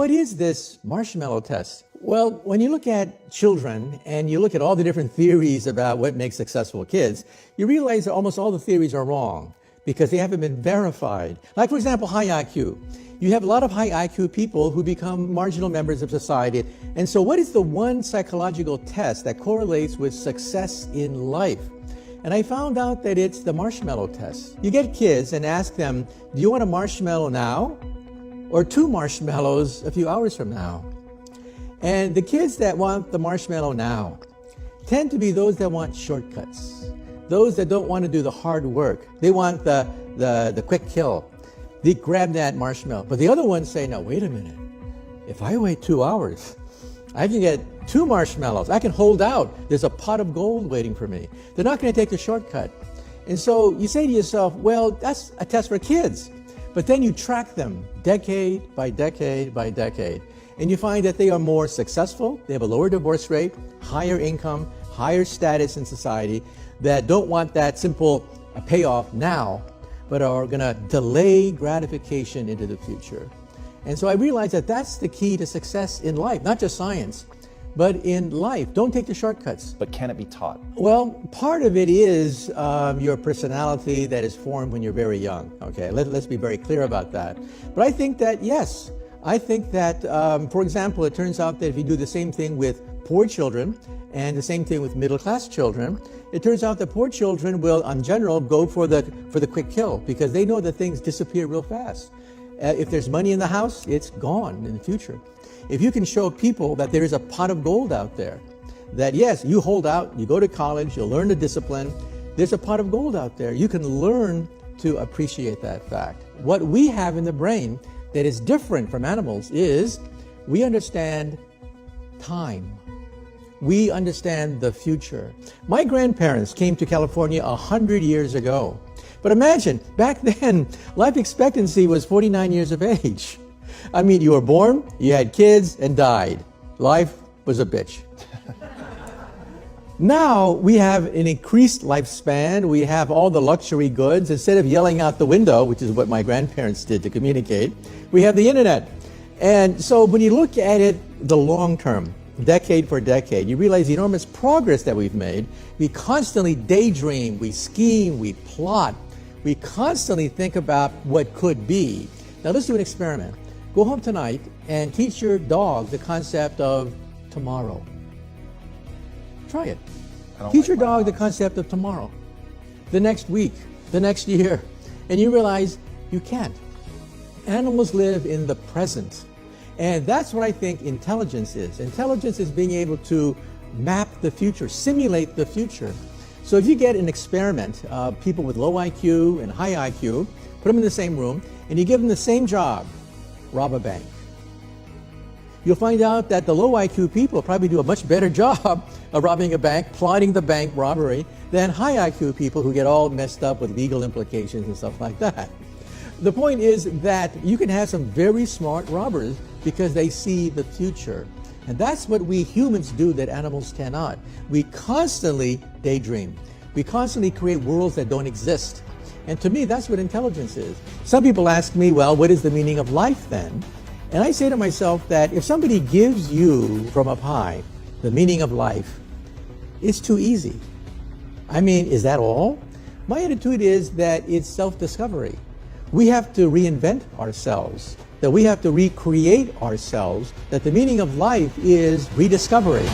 What is this marshmallow test? Well, when you look at children and you look at all the different theories about what makes successful kids, you realize that almost all the theories are wrong because they haven't been verified. Like, for example, high IQ. You have a lot of high IQ people who become marginal members of society. And so what is the one psychological test that correlates with success in life? And I found out that it's the marshmallow test. You get kids and ask them, do you want a marshmallow now or 2 marshmallows a few hours from now? And the kids that want the marshmallow now tend to be those that want shortcuts, those that don't want to do the hard work. They want the quick kill. They grab that marshmallow. But the other ones say, no, wait a minute. If I wait 2 hours, I can get 2 marshmallows. I can hold out. There's a pot of gold waiting for me. They're not going to take the shortcut. And so you say to yourself, well, that's a test for kids. But then you track them decade by decade by decade. And you find that they are more successful, they have a lower divorce rate, higher income, higher status in society, that don't want that simple payoff now, but are going to delay gratification into the future. And so I realized that that's the key to success in life, not just science, but in life. Don't take the shortcuts. But can it be taught? Well, part of it is your personality that is formed when you're very young. Okay, let's be very clear about that. But I think that, yes, I think that, for example, it turns out that if you do the same thing with poor children and the same thing with middle-class children, it turns out that poor children will, in general, go for the quick kill because they know that things disappear real fast. If there's money in the house, it's gone in the future. If you can show people that there is a pot of gold out there, that yes, you hold out, you go to college, you'll learn the discipline, there's a pot of gold out there. You can learn to appreciate that fact. What we have in the brain that is different from animals is we understand time. We understand the future. My grandparents came to California 100 years ago. But imagine, back then, life expectancy was 49 years of age. I mean, you were born, you had kids, and died. Life was a bitch. Now we have an increased lifespan. We have all the luxury goods. Instead of yelling out the window, which is what my grandparents did to communicate, we have the internet. And so when you look at it the long term, decade for decade, you realize the enormous progress that we've made. We constantly daydream, we scheme, we plot. We constantly think about what could be. Now let's do an experiment. Go home tonight and teach your dog the concept of tomorrow. Try it. Teach your dog the concept of tomorrow, the next week, the next year, and you realize you can't. Animals live in the present. And that's what I think intelligence is. Intelligence is being able to map the future, simulate the future. So if you get an experiment, people with low IQ and high IQ, put them in the same room, and you give them the same job, rob a bank. You'll find out that the low IQ people probably do a much better job of robbing a bank, plotting the bank robbery, than high IQ people who get all messed up with legal implications and stuff like that. The point is that you can have some very smart robbers because they see the future. And that's what we humans do that animals cannot. We constantly daydream. We constantly create worlds that don't exist. And to me, that's what intelligence is. Some people ask me, well, what is the meaning of life then? And I say to myself that if somebody gives you from up high the meaning of life, it's too easy. I mean, is that all? My attitude is that it's self-discovery. We have to reinvent ourselves, that we have to recreate ourselves, that the meaning of life is rediscovery.